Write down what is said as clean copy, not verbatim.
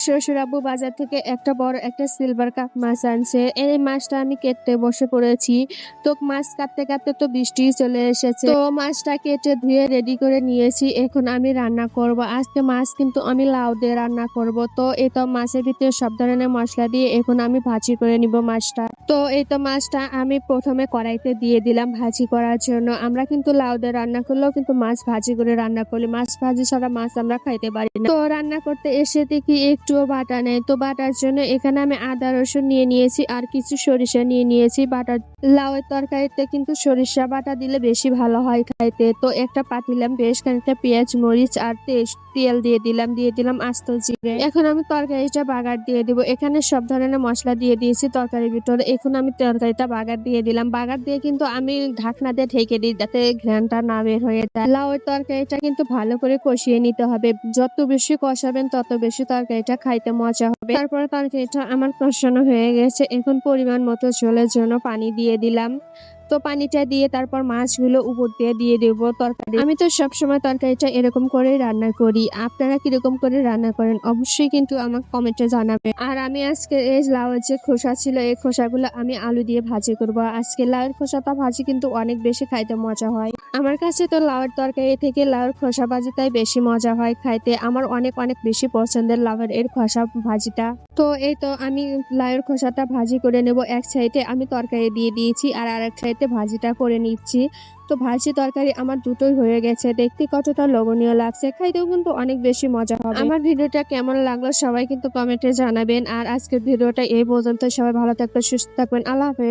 শ্বশুর আব্বু বাজার থেকে একটা বড় একটা সিলভার কাপ মাছ আনছে। এই মাছটা আমি কেটে বসে পড়েছি। তো মাছ কাটতে কাটতে তো বৃষ্টি চলে এসেছে। তো মাছটা কেটে ধুয়ে রেডি করে নিয়েছি। এখন আমি রান্না করব। আজকে মাছ কিন্তু আমি লাউ দিয়ে রান্না করব। তো এই তো মাছের ভিতরে সব ধরনের মশলা দিয়ে এখন আমি ভাজি করে নিব মাছটা। তো এই তো মাছটা আমি প্রথমে কড়াইতে দিয়ে দিলাম ভাজি করার জন্য। আমরা কিন্তু লাউ দিয়ে রান্না করলেও কিন্তু মাছ ভাজি করে রান্না করি। মাছ ভাজি ছাড়া মাছ আমরা খাইতে পারি না। তো রান্না করতে এসে দেখি একটুও বাটা নেই। তো বাটার জন্য এখানে আমি আদা রসুন নিয়ে নিয়েছি আর কিছু সরিষা নিয়ে নিয়েছি। বাটা লাউয়ের তরকারিতে কিন্তু সরিষা বাটা দিলে বেশি ভালো হয় খাইতে। তো একটা পাতিলাম বেশ খানিকটা পেঁয়াজ মরিচ আর তেল দিয়ে দিলাম আস্ত জিরে। এখন আমি তরকারিটা বাগার দিয়ে দিব। এখানে সব ধরনের মশলা দিয়ে দিয়েছি তরকারির ভিতরে। এখন আমি তরকারিটা বাগার দিয়ে দিলাম। বাগার দিয়ে কিন্তু আমি ঢাকনা দিয়ে ঢেকে দিই যাতে ঘ্রাণটা না বের হয়ে যায়। লাউয়ের তরকারিটা কিন্তু ভালো করে কষিয়ে নিতে হবে। যত বেশি কষাবেন তত বেশি তরকারিটা খাইতে মজা হবে। তারপরে তরকারিটা আমার কষানো হয়ে গেছে। এখন পরিমাণ মতো ঝোলের জন্য পানি দিয়ে দিলাম। তো পানিটা দিয়ে তারপর মাছগুলো উপর দিয়ে দেবো তরকারি। আমি তো সবসময় তরকারিটা এরকম করে রান্না করি। আপনারা কিরকম করে রান্না করেন অবশ্যই কিন্তু আমাকে কমেন্টে জানাবেন। আর আমি আজকে এই লাউয়ের যে খোসা ছিল এই খোসাগুলো আমি আলু দিয়ে ভাজি করব। আজকে লাউয়ের খোসাটা ভাজি কিন্তু অনেক বেশি খাইতে মজা হয়। আমার কাছে তো লাউয়ের তরকারি থেকে লাউয়ের খোসা ভাজিটাই বেশি মজা হয় খাইতে। আমার অনেক বেশি পছন্দের লাউয়ের এর খোসা ভাজিটা। তো এই তো আমি লাউয়ের খোসাটা ভাজি করে নেব। এক সাইডে আমি তরকারি দিয়ে দিয়েছি আর আরেক সাইডে ভাজিটা করে নিচ্ছি। তো ভাজি তরকারি আমার দুটোই হয়ে গেছে। দেখতে কতটা লোভনীয় লাগছে, খাইতেও কিন্তু অনেক বেশি মজা হবে। আমার ভিডিওটা কেমন লাগলো সবাই কিন্তু কমেন্টে জানাবেন। আর আজকের ভিডিওটা এই পর্যন্ত। সবাই ভালো থাকবেন, সুস্থ থাকবেন। আল্লাহ হাফেজ।